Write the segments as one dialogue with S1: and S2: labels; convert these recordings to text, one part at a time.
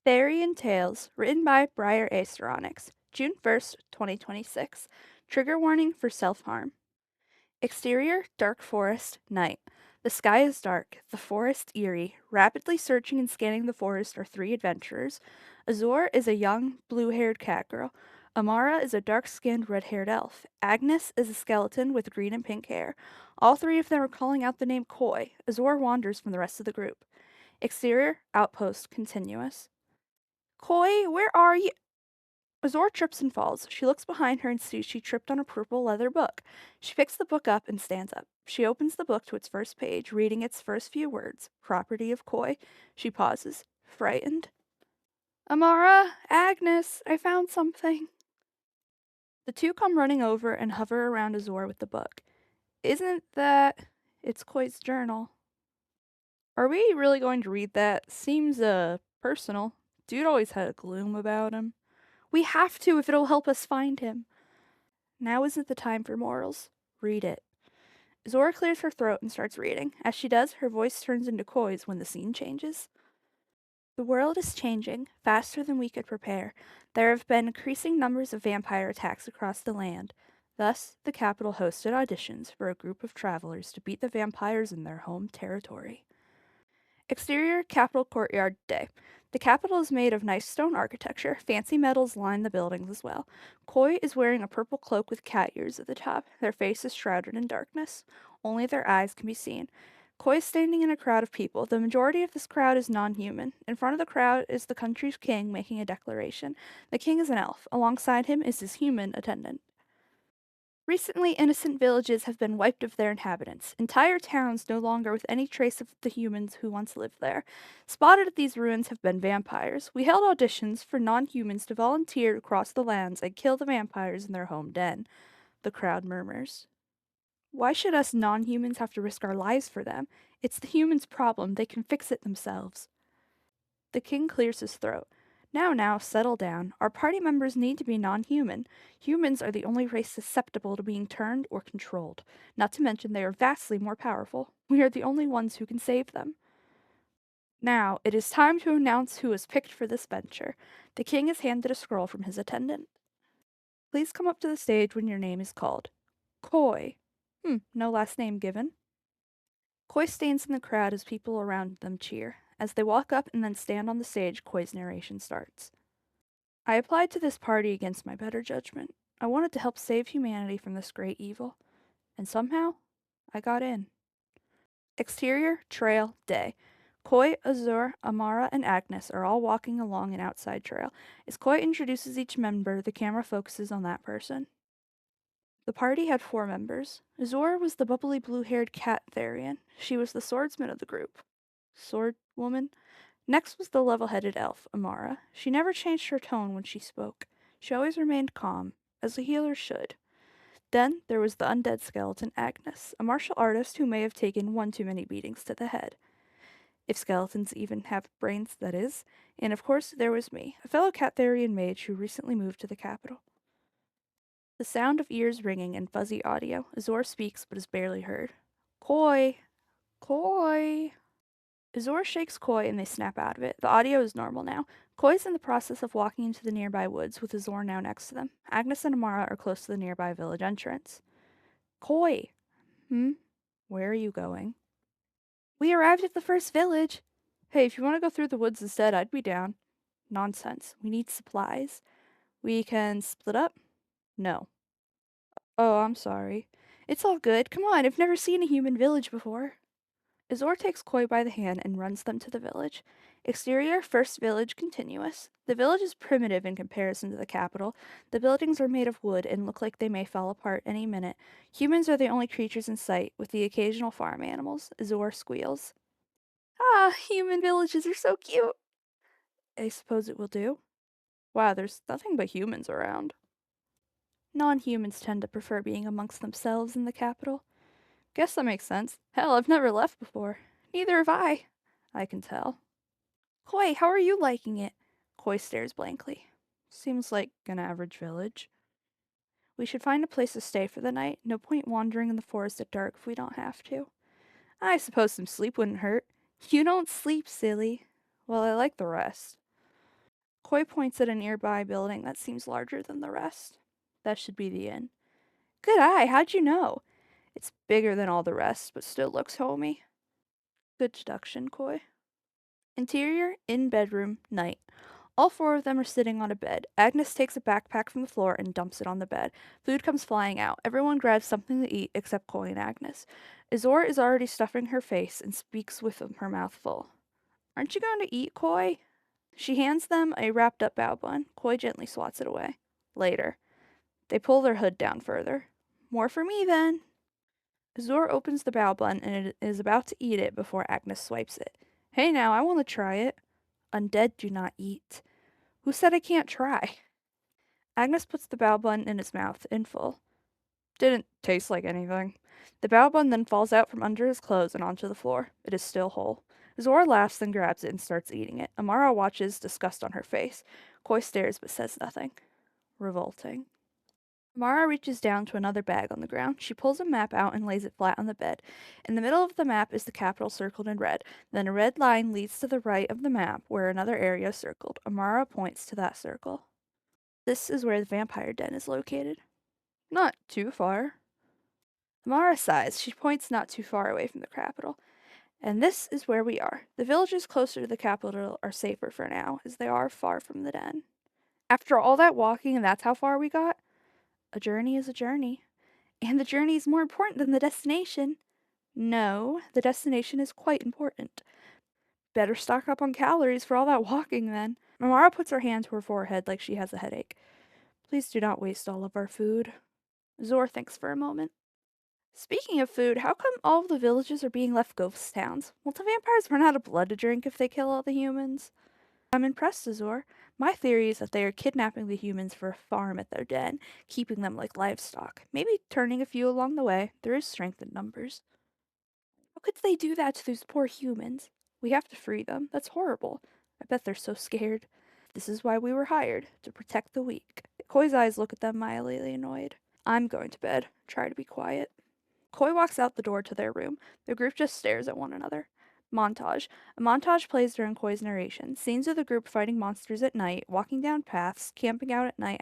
S1: Therian Tales, written by Briar Asteronics, June 1st, 2026. Trigger warning for self-harm. Exterior, dark forest, night. The sky is dark, the forest eerie. Rapidly searching and scanning the forest are three adventurers. Azor is a young, blue-haired cat girl. Amara is a dark-skinned, red-haired elf. Agnes is a skeleton with green and pink hair. All three of them are calling out the name Koi. Azor wanders from the rest of the group. Exterior, outpost, continuous. Koi, where are you? Azor trips and falls. She looks behind her and sees she tripped on a purple leather book. She picks the book up and stands up. She opens the book to its first page, reading its first few words, property of Koi. She pauses, frightened. Amara, Agnes, I found something. The two come running over and hover around Azor with the book. Isn't that... It's Koi's journal. Are we really going to read that? Seems, personal. Dude always had a gloom about him. We have to if it'll help us find him. Now isn't the time for morals. Read it. Zora clears her throat and starts reading. As she does, her voice turns into Koi's when the scene changes. The world is changing, faster than we could prepare. There have been increasing numbers of vampire attacks across the land. Thus, the capital hosted auditions for a group of travelers to beat the vampires in their home territory. Exterior, Capitol Courtyard Day. The Capitol is made of nice stone architecture. Fancy metals line the buildings as well. Koi is wearing a purple cloak with cat ears at the top. Their face is shrouded in darkness. Only their eyes can be seen. Koi is standing in a crowd of people. The majority of this crowd is non-human. In front of the crowd is the country's king making a declaration. The king is an elf. Alongside him is his human attendant. Recently, innocent villages have been wiped of their inhabitants, entire towns no longer with any trace of the humans who once lived there. Spotted at these ruins have been vampires. We held auditions for non-humans to volunteer to cross the lands and kill the vampires in their home den. The crowd murmurs. Why should us non-humans have to risk our lives for them? It's the humans' problem. They can fix it themselves. The king clears his throat. Now, settle down. Our party members need to be non-human. Humans are the only race susceptible to being turned or controlled. Not to mention they are vastly more powerful. We are the only ones who can save them. Now, it is time to announce who was picked for this venture. The king is handed a scroll from his attendant. Please come up to the stage when your name is called. Koi. No last name given. Koi stands in the crowd as people around them cheer. As they walk up and then stand on the stage, Koi's narration starts. I applied to this party against my better judgment. I wanted to help save humanity from this great evil. And somehow, I got in. Exterior, trail, day. Koi, Azur, Amara, and Agnes are all walking along an outside trail. As Koi introduces each member, the camera focuses on that person. The party had 4 members. Azor was the bubbly blue-haired cat Therian. She was the swordsman of the group. Sword woman? Next was the level-headed elf, Amara. She never changed her tone when she spoke. She always remained calm, as a healer should. Then there was the undead skeleton, Agnes, a martial artist who may have taken one too many beatings to the head. If skeletons even have brains, that is. And of course, there was me, a fellow Catharian mage who recently moved to the capital. The sound of ears ringing and fuzzy audio. Azor speaks but is barely heard. Koi! Koi! Azor shakes Koi and they snap out of it. The audio is normal now. Koi's in the process of walking into the nearby woods with Azor now next to them. Agnes and Amara are close to the nearby village entrance. Koi! Where are you going? We arrived at the first village. Hey, if you want to go through the woods instead, I'd be down. Nonsense. We need supplies. We can split up? No. Oh, I'm sorry. It's all good. Come on, I've never seen a human village before. Azor takes Koi by the hand and runs them to the village. Exterior, first village, continuous. The village is primitive in comparison to the capital. The buildings are made of wood and look like they may fall apart any minute. Humans are the only creatures in sight, with the occasional farm animals. Azor squeals. Ah, human villages are so cute. I suppose it will do. Wow, there's nothing but humans around. Non-humans tend to prefer being amongst themselves in the capital. Guess that makes sense. Hell, I've never left before. Neither have I. I can tell. Koi, how are you liking it? Koi stares blankly. Seems like an average village. We should find a place to stay for the night. No point wandering in the forest at dark if we don't have to. I suppose some sleep wouldn't hurt. You don't sleep, silly. Well, I like the rest. Koi points at a nearby building that seems larger than the rest. That should be the inn. Good eye, how'd you know? It's bigger than all the rest, but still looks homey. Good deduction, Koi. Interior, in bedroom, night. All four of them are sitting on a bed. Agnes takes a backpack from the floor and dumps it on the bed. Food comes flying out. Everyone grabs something to eat except Koi and Agnes. Azor is already stuffing her face and speaks with her mouth full. Aren't you going to eat, Koi? She hands them a wrapped up bao bun. Koi gently swats it away. Later. They pull their hood down further. More for me, then. Azor opens the bao bun and is about to eat it before Agnes swipes it. Hey now, I want to try it. Undead do not eat. Who said I can't try? Agnes puts the bao bun in his mouth, in full. Didn't taste like anything. The bao bun then falls out from under his clothes and onto the floor. It is still whole. Zora laughs, then grabs it and starts eating it. Amara watches, disgust on her face. Koi stares but says nothing. Revolting. Amara reaches down to another bag on the ground. She pulls a map out and lays it flat on the bed. In the middle of the map is the capital circled in red. Then a red line leads to the right of the map where another area is circled. Amara points to that circle. This is where the vampire den is located. Not too far. Amara sighs. She points not too far away from the capital. And this is where we are. The villages closer to the capital are safer for now, as they are far from the den. After all that walking, and that's how far we got? A journey is a journey. And the journey is more important than the destination. No, the destination is quite important. Better stock up on calories for all that walking, then. Amara puts her hand to her forehead like she has a headache. Please do not waste all of our food. Zor thinks for a moment. Speaking of food, how come all of the villages are being left ghost towns? Won't the vampires run out of blood to drink if they kill all the humans? I'm impressed, Azor. My theory is that they are kidnapping the humans for a farm at their den, keeping them like livestock, maybe turning a few along the way. There is strength in numbers. How could they do that to those poor humans? We have to free them. That's horrible. I bet they're so scared. This is why we were hired, to protect the weak. Koi's eyes look at them mildly annoyed. I'm going to bed. Try to be quiet. Koi walks out the door to their room. The group just stares at one another. Montage. A montage plays during Koi's narration. Scenes of the group fighting monsters at night, walking down paths, camping out at night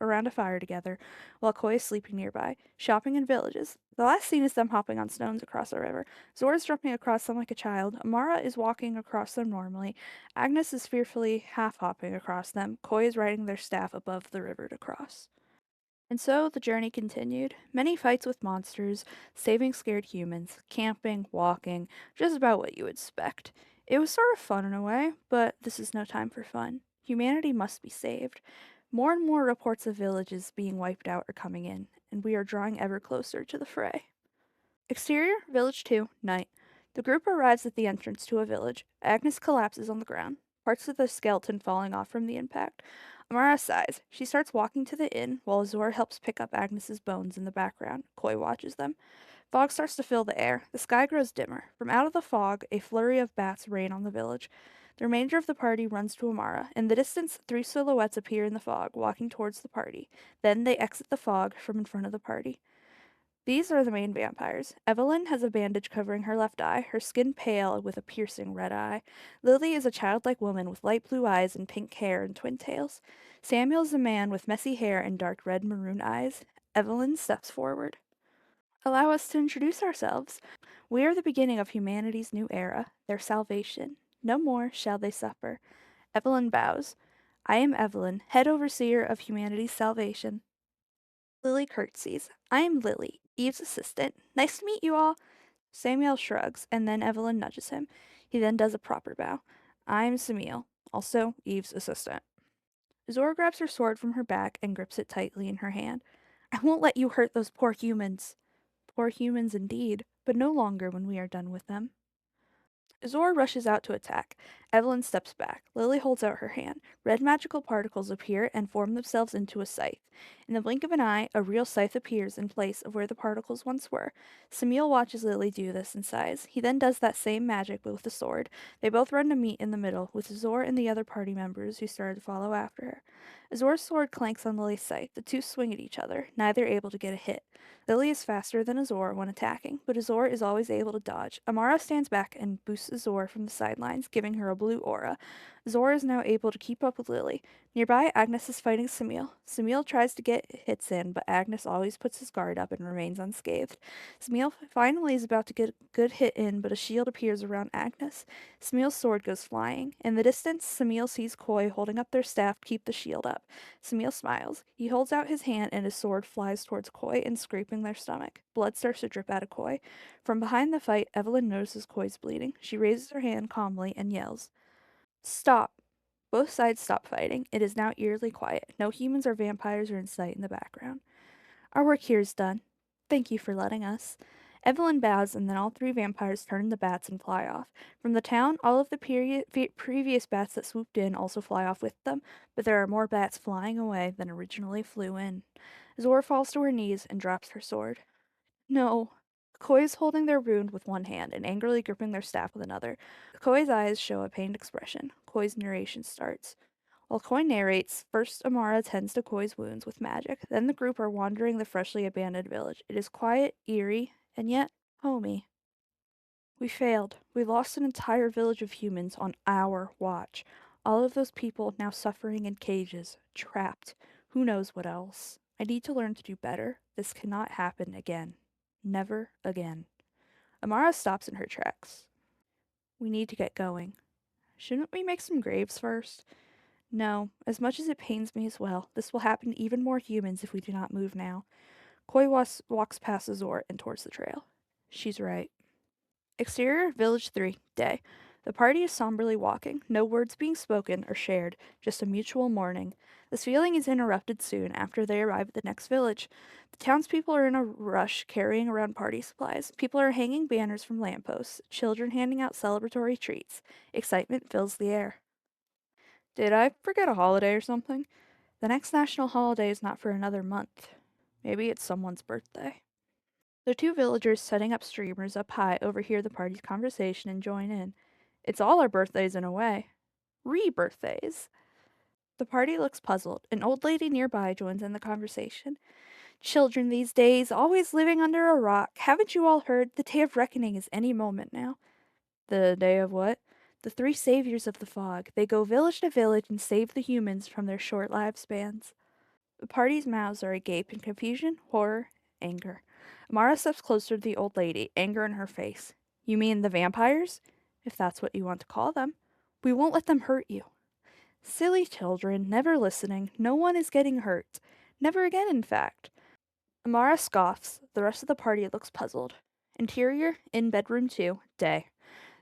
S1: around a fire together, while Koi is sleeping nearby, shopping in villages. The last scene is them hopping on stones across a river. Zora's jumping across them like a child. Amara is walking across them normally. Agnes is fearfully half-hopping across them. Koi is riding their staff above the river to cross. And so the journey continued. Many fights with monsters, saving scared humans, camping, walking, just about what you would expect. It was sort of fun in a way, but this is no time for fun. Humanity must be saved. More and more reports of villages being wiped out are coming in, and we are drawing ever closer to the fray. Exterior, Village 2, night. The group arrives at the entrance to a village. Agnes collapses on the ground, parts of the skeleton falling off from the impact. Amara sighs. She starts walking to the inn, while Azor helps pick up Agnes's bones in the background. Koi watches them. Fog starts to fill the air. The sky grows dimmer. From out of the fog, a flurry of bats rain on the village. The remainder of the party runs to Amara. In the distance, three silhouettes appear in the fog, walking towards the party. Then they exit the fog from in front of the party. These are the main vampires. Evelyn has a bandage covering her left eye, her skin pale with a piercing red eye. Lily is a childlike woman with light blue eyes and pink hair and twin tails. Samuel is a man with messy hair and dark red maroon eyes. Evelyn steps forward. Allow us to introduce ourselves. We are the beginning of humanity's new era, their salvation. No more shall they suffer. Evelyn bows. I am Evelyn, head overseer of humanity's salvation. Lily curtsies. I am Lily, Eve's assistant. Nice to meet you all. Samuel shrugs, and then Evelyn nudges him. He then does a proper bow. I'm Samuel, also Eve's assistant. Zora grabs her sword from her back and grips it tightly in her hand. I won't let you hurt those poor humans. Poor humans indeed, but no longer when we are done with them. Zora rushes out to attack. Evelyn steps back. Lily holds out her hand. Red magical particles appear and form themselves into a scythe. In the blink of an eye, a real scythe appears in place of where the particles once were. Samuel watches Lily do this and sighs. He then does that same magic but with a sword. They both run to meet in the middle, with Zor and the other party members who started to follow after her. Zor's sword clanks on Lily's scythe. The two swing at each other, neither able to get a hit. Lily is faster than Azor when attacking, but Azor is always able to dodge. Amara stands back and boosts Azor from the sidelines, giving her a blue aura. Zora is now able to keep up with Lily. Nearby, Agnes is fighting Samil. Samil tries to get hits in, but Agnes always puts his guard up and remains unscathed. Samil finally is about to get a good hit in, but a shield appears around Agnes. Samil's sword goes flying. In the distance, Samil sees Koi holding up their staff to keep the shield up. Samil smiles. He holds out his hand and his sword flies towards Koi and scraping their stomach. Blood starts to drip out of Koi. From behind the fight, Evelyn notices Koi's bleeding. She raises her hand calmly and yells, "Stop!" Both sides stop fighting. It is now eerily quiet. No humans or vampires are in sight in the background. "Our work here is done. Thank you for letting us." Evelyn bows, and then all three vampires turn into bats and fly off. From the town, all of the previous bats that swooped in also fly off with them, but there are more bats flying away than originally flew in. Zora falls to her knees and drops her sword. "No." Koi is holding their wound with one hand and angrily gripping their staff with another. Koi's eyes show a pained expression. Koi's narration starts. While Koi narrates, first Amara tends to Koi's wounds with magic, then the group are wandering the freshly abandoned village. It is quiet, eerie, and yet homey. "We failed. We lost an entire village of humans on our watch. All of those people now suffering in cages, trapped. Who knows what else? I need to learn to do better. This cannot happen again. Never again." Amara stops in her tracks. "We need to get going." "Shouldn't we make some graves first?" "No. As much as it pains me as well, this will happen to even more humans if we do not move now." Koi walks past Azor and towards the trail. She's right. Exterior, Village 3, day. The party is somberly walking, no words being spoken or shared, just a mutual mourning. This feeling is interrupted soon after they arrive at the next village. The townspeople are in a rush carrying around party supplies. People are hanging banners from lampposts, children handing out celebratory treats. Excitement fills the air. Did I forget a holiday or something? The next national holiday is not for another month. Maybe it's someone's birthday. The two villagers setting up streamers up high overhear the party's conversation and join in. It's all our birthdays in a way. Re-birthdays. The party looks puzzled. An old lady nearby joins in the conversation. "Children these days, always living under a rock. Haven't you all heard? The day of reckoning is any moment now." "The day of what?" "The three saviors of the fog. They go village to village and save the humans from their short lifespans." The party's mouths are agape in confusion, horror, anger. Amara steps closer to the old lady, anger in her face. "You mean the vampires?" "If that's what you want to call them. We won't let them hurt you." Silly children, never listening. No one is getting hurt. Never again, in fact. Amara scoffs. The rest of the party looks puzzled. Interior, in bedroom 2, day.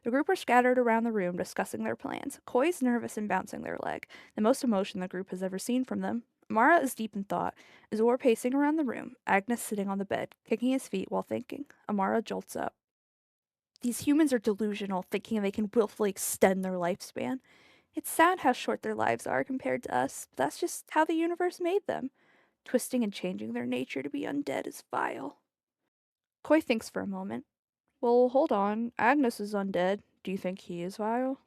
S1: The group are scattered around the room discussing their plans. Koi's nervous and bouncing their leg, the most emotion the group has ever seen from them. Mara is deep in thought. Azor pacing around the room, Agnes sitting on the bed, kicking his feet while thinking. Amara jolts up. These humans are delusional, thinking they can willfully extend their lifespan. It's sad how short their lives are compared to us, but that's just how the universe made them. Twisting and changing their nature to be undead is vile. Koi thinks for a moment. "Well, hold on. Agnes is undead. Do you think he is vile?"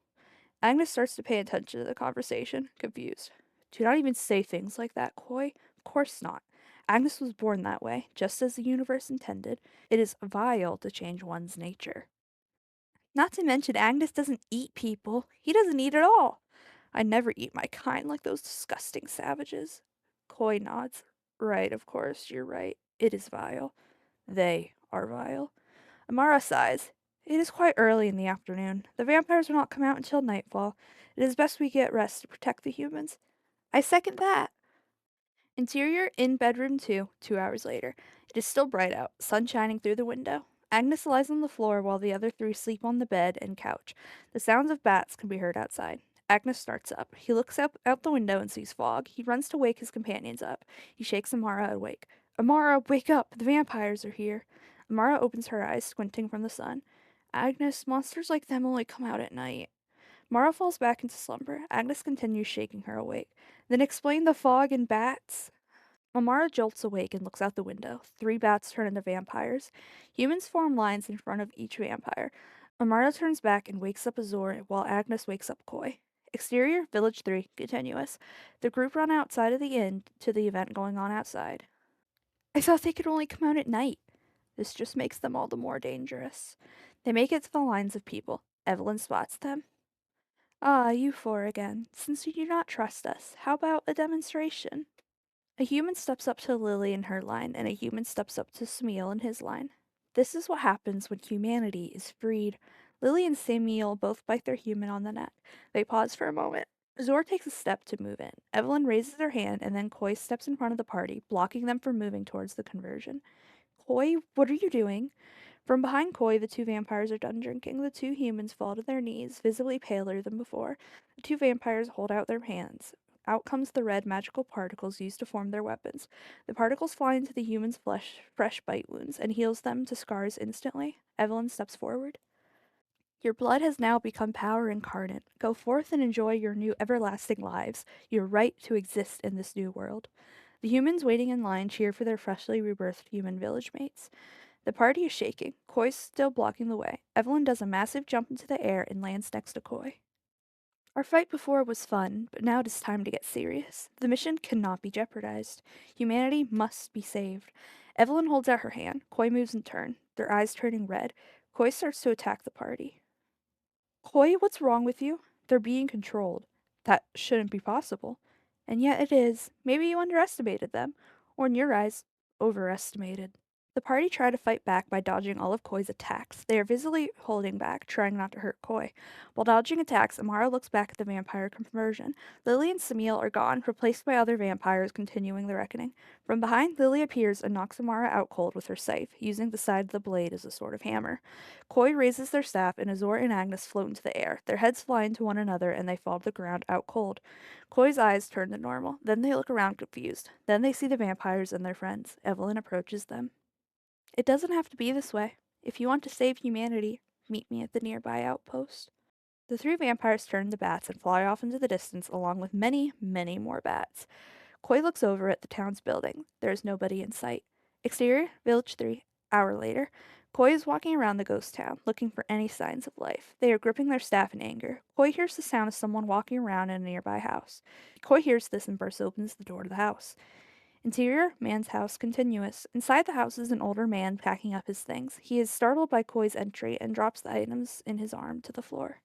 S1: Agnes starts to pay attention to the conversation, confused. "Do not even say things like that, Koi. Of course not. Agnes was born that way, just as the universe intended. It is vile to change one's nature. Not to mention, Agnes doesn't eat people. He doesn't eat at all. I never eat my kind like those disgusting savages." Koi nods. "Right, of course, you're right. It is vile. They are vile." Amara sighs. "It is quite early in the afternoon. The vampires will not come out until nightfall. It is best we get rest to protect the humans." "I second that." Interior, in bedroom 2, 2 hours later. It is still bright out, sun shining through the window. Agnes lies on the floor while the other three sleep on the bed and couch. The sounds of bats can be heard outside. Agnes starts up. He looks out the window and sees fog. He runs to wake his companions up. He shakes Amara awake. "Amara, wake up! The vampires are here." Amara opens her eyes, squinting from the sun. "Agnes, monsters like them only come out at night." Mara falls back into slumber. Agnes continues shaking her awake. "Then explain the fog and bats." Amara jolts awake and looks out the window. 3 bats turn into vampires. Humans form lines in front of each vampire. Amara turns back and wakes up Azor while Agnes wakes up Koi. Exterior, Village 3, continuous. The group run outside of the inn to the event going on outside. "I thought they could only come out at night." "This just makes them all the more dangerous." They make it to the lines of people. Evelyn spots them. Ah, you four again. Since you do not trust us, how about a demonstration? A human steps up to Lily in her line, and a human steps up to Samuel in his line. This is what happens when humanity is freed. Lily and Samuel both bite their human on the neck. They pause for a moment. Zor takes a step to move in. Evelyn raises her hand, and then Coy steps in front of the party, blocking them from moving towards the conversion. Coy, what are you doing? From behind Coy, the two vampires are done drinking. The two humans fall to their knees, visibly paler than before. The two vampires hold out their hands. Out comes the red magical particles used to form their weapons. The particles fly into the human's flesh, fresh bite wounds, and heals them to scars instantly. Evelyn steps forward. Your blood has now become power incarnate. Go forth and enjoy your new everlasting lives, your right to exist in this new world. The humans waiting in line cheer for their freshly rebirthed human village mates. The party is shaking. Coy's still blocking the way. Evelyn does a massive jump into the air and lands next to Coy. Our fight before was fun, but now it is time to get serious. The mission cannot be jeopardized. Humanity must be saved. Evelyn holds out her hand. Coy moves in turn, their eyes turning red. Coy starts to attack the party. Coy, what's wrong with you? They're being controlled. That shouldn't be possible. And yet it is. Maybe you underestimated them. Or in your eyes, overestimated. The party try to fight back by dodging all of Koi's attacks. They are visibly holding back, trying not to hurt Koi. While dodging attacks, Amara looks back at the vampire conversion. Lily and Samuel are gone, replaced by other vampires continuing the reckoning. From behind, Lily appears and knocks Amara out cold with her scythe, using the side of the blade as a sort of hammer. Koi raises their staff, and Azor and Agnes float into the air. Their heads fly into one another, and they fall to the ground out cold. Koi's eyes turn to normal. Then they look around confused. Then they see the vampires and their friends. Evelyn approaches them. It doesn't have to be this way. If you want to save humanity, meet me at the nearby outpost. The three vampires turn to bats and fly off into the distance along with many, many more bats. Koi looks over at the town's building. There is nobody in sight. Exterior, Village 3. Hour later. Koi is walking around the ghost town, looking for any signs of life. They are gripping their staff in anger. Koi hears the sound of someone walking around in a nearby house. Koi hears this and bursts opens the door to the house. Interior, man's house, continuous. Inside the house is an older man packing up his things. He is startled by Koi's entry and drops the items in his arm to the floor.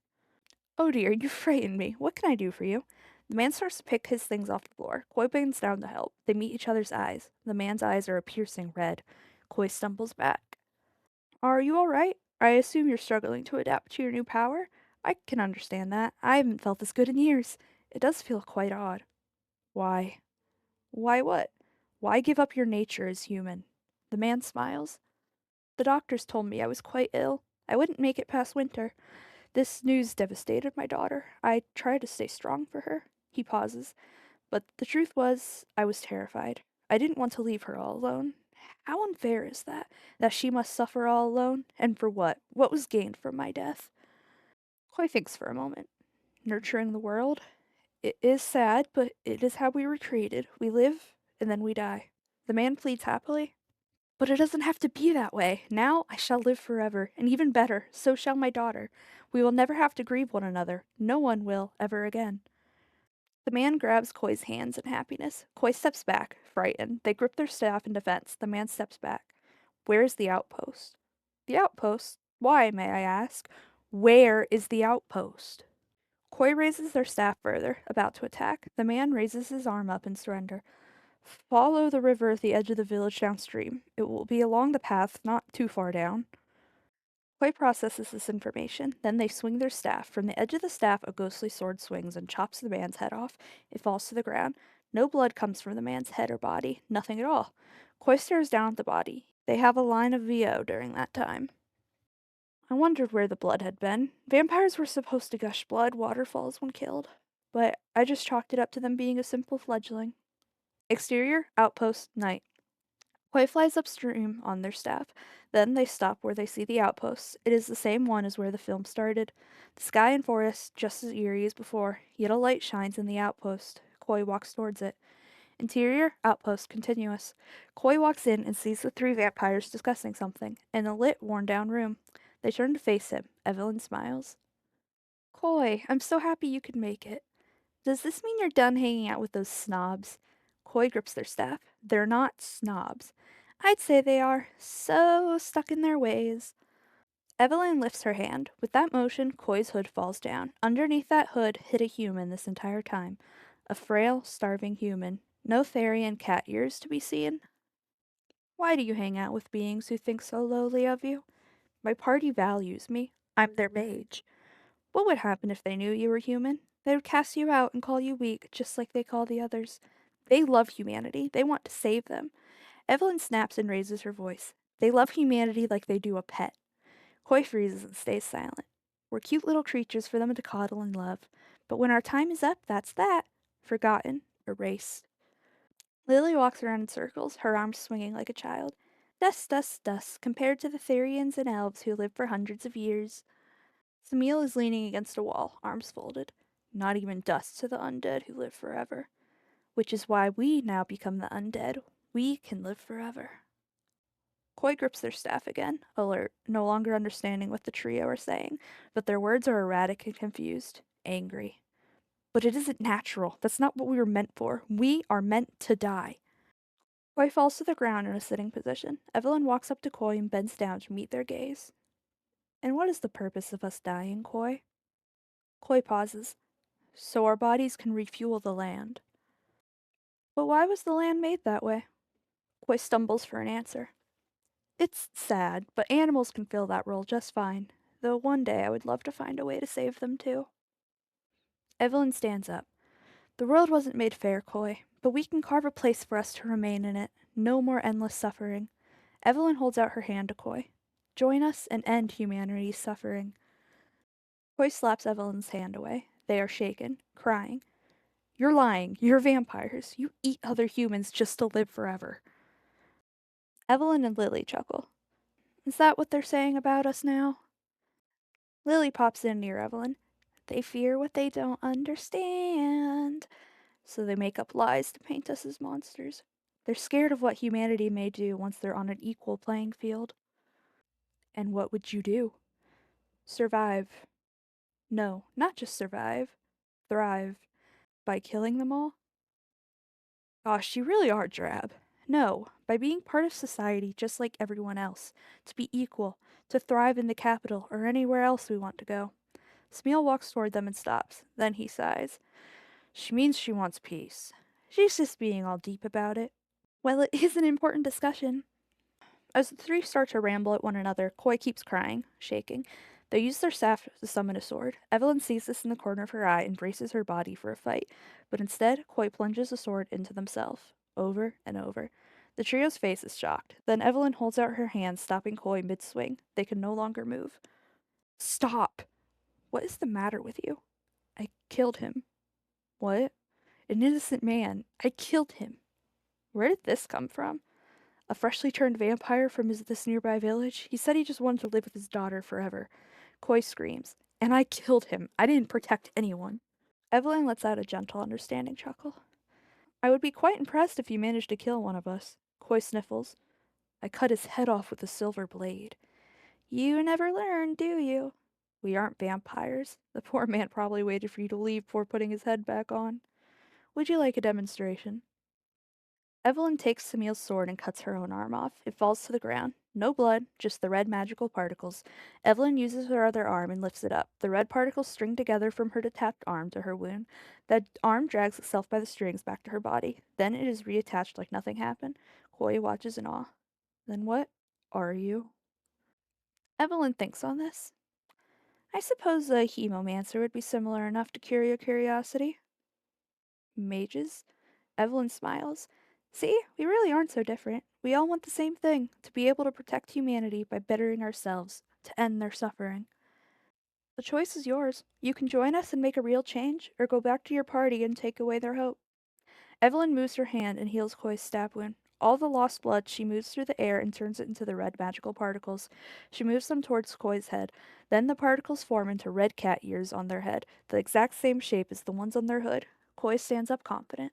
S1: Oh dear, you frightened me. What can I do for you? The man starts to pick his things off the floor. Koi bends down to help. They meet each other's eyes. The man's eyes are a piercing red. Koi stumbles back. Are you alright? I assume you're struggling to adapt to your new power? I can understand that. I haven't felt this good in years. It does feel quite odd. Why? Why what? Why give up your nature as human? The man smiles. The doctors told me I was quite ill. I wouldn't make it past winter. This news devastated my daughter. I tried to stay strong for her. He pauses. But the truth was, I was terrified. I didn't want to leave her all alone. How unfair is that? That she must suffer all alone? And for what? What was gained from my death? Koi thinks for a moment. Nurturing the world? It is sad, but it is how we were created. We live, and then we die. The man pleads happily. But it doesn't have to be that way. Now I shall live forever, and even better, so shall my daughter. We will never have to grieve one another. No one will, ever again. The man grabs Koi's hands in happiness. Koi steps back, frightened. They grip their staff in defense. The man steps back. Where is the outpost? The outpost? Why, may I ask? Where is the outpost? Koi raises their staff further, about to attack. The man raises his arm up in surrender. Follow the river at the edge of the village downstream. It will be along the path, not too far down. Koi processes this information. Then they swing their staff. From the edge of the staff, a ghostly sword swings and chops the man's head off. It falls to the ground. No blood comes from the man's head or body. Nothing at all. Koi stares down at the body. They have a line of VO during that time. I wondered where the blood had been. Vampires were supposed to gush blood waterfalls when killed, but I just chalked it up to them being a simple fledgling. Exterior, outpost, night. Koi flies upstream on their staff. Then they stop where they see the outpost. It is the same one as where the film started. The sky and forest just as eerie as before, yet a light shines in the outpost. Koi walks towards it. Interior, outpost, continuous. Koi walks in and sees the three vampires discussing something, in a lit, worn-down room. They turn to face him. Evelyn smiles. Koi, I'm so happy you could make it. Does this mean you're done hanging out with those snobs? Koi grips their staff. They're not snobs. I'd say they are so stuck in their ways. Evelyn lifts her hand. With that motion, Koi's hood falls down. Underneath that hood hid a human this entire time. A frail, starving human. No Therian cat ears to be seen. Why do you hang out with beings who think so lowly of you? My party values me. I'm their mage. What would happen if they knew you were human? They would cast you out and call you weak, just like they call the others. They love humanity. They want to save them. Evelyn snaps and raises her voice. They love humanity like they do a pet. Koi freezes and stays silent. We're cute little creatures for them to coddle and love. But when our time is up, that's that. Forgotten. Erased. Lily walks around in circles, her arms swinging like a child. Dust, dust, dust, compared to the Therians and elves who live for hundreds of years. Samil is leaning against a wall, arms folded. Not even dust to the undead who live forever. Which is why we now become the undead. We can live forever. Koi grips their staff again, alert, no longer understanding what the trio are saying, but their words are erratic and confused, angry. But it isn't natural. That's not what we were meant for. We are meant to die. Koi falls to the ground in a sitting position. Evelyn walks up to Koi and bends down to meet their gaze. And what is the purpose of us dying, Koi? Koi pauses. So our bodies can refuel the land. But why was the land made that way? Koi stumbles for an answer. It's sad, but animals can fill that role just fine. Though one day I would love to find a way to save them too. Evelyn stands up. The world wasn't made fair, Koi, but we can carve a place for us to remain in it. No more endless suffering. Evelyn holds out her hand to Koi. Join us and end humanity's suffering. Koi slaps Evelyn's hand away. They are shaken, crying. You're lying. You're vampires. You eat other humans just to live forever. Evelyn and Lily chuckle. Is that what they're saying about us now? Lily pops in near Evelyn. They fear what they don't understand. So they make up lies to paint us as monsters. They're scared of what humanity may do once they're on an equal playing field. And what would you do? Survive. No, not just survive. Thrive. By killing them all? Gosh, you really are drab. No, by being part of society just like everyone else. To be equal. To thrive in the capital or anywhere else we want to go. Smeel walks toward them and stops. Then he sighs. She means she wants peace. She's just being all deep about it. Well, it is an important discussion. As the three start to ramble at one another, Koi keeps crying, shaking. They use their staff to summon a sword. Evelyn sees this in the corner of her eye and braces her body for a fight, but instead, Koi plunges the sword into themselves, over and over. The trio's face is shocked. Then Evelyn holds out her hand, stopping Koi mid-swing. They can no longer move. Stop! What is the matter with you? I killed him. What? An innocent man. I killed him. Where did this come from? A freshly turned vampire from this nearby village? He said he just wanted to live with his daughter forever. Koi screams. And I killed him. I didn't protect anyone. Evelyn lets out a gentle, understanding chuckle. I would be quite impressed if you managed to kill one of us. Koi sniffles. I cut his head off with a silver blade. You never learn, do you? We aren't vampires. The poor man probably waited for you to leave before putting his head back on. Would you like a demonstration? Evelyn takes Samil's sword and cuts her own arm off. It falls to the ground. No blood, just the red magical particles. Evelyn uses her other arm and lifts it up. The red particles string together from her detached arm to her wound. That arm drags itself by the strings back to her body. Then it is reattached like nothing happened. Koi watches in awe. Then what are you? Evelyn thinks on this. I suppose a hemomancer would be similar enough to cure your curiosity. Mages? Evelyn smiles. See, we really aren't so different. We all want the same thing, to be able to protect humanity by bettering ourselves, to end their suffering. The choice is yours. You can join us and make a real change, or go back to your party and take away their hope. Evelyn moves her hand and heals Koi's stab wound. All the lost blood she moves through the air and turns it into the red magical particles. She moves them towards Koi's head. Then the particles form into red cat ears on their head, the exact same shape as the ones on their hood. Koi stands up confident.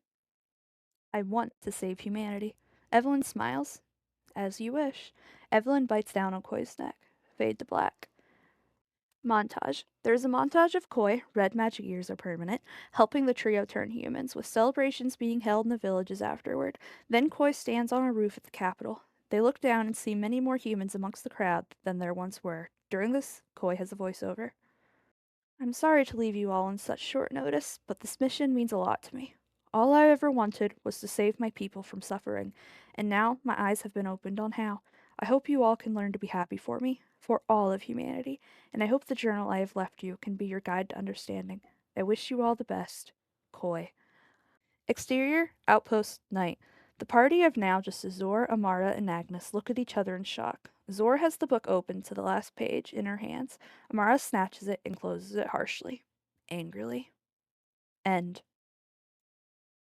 S1: I want to save humanity. Evelyn smiles. As you wish. Evelyn bites down on Koi's neck. Fade to black. Montage. There is a montage of Koi, red magic ears are permanent, helping the trio turn humans, with celebrations being held in the villages afterward. Then Koi stands on a roof at the capital. They look down and see many more humans amongst the crowd than there once were. During this, Koi has a voiceover. I'm sorry to leave you all on such short notice, but this mission means a lot to me. All I ever wanted was to save my people from suffering, and now my eyes have been opened on how. I hope you all can learn to be happy for me, for all of humanity, and I hope the journal I have left you can be your guide to understanding. I wish you all the best. Koi. Exterior, outpost, night. The party of now just Azor, Amara, and Agnes look at each other in shock. Azor has the book open to the last page in her hands. Amara snatches it and closes it harshly, angrily. End.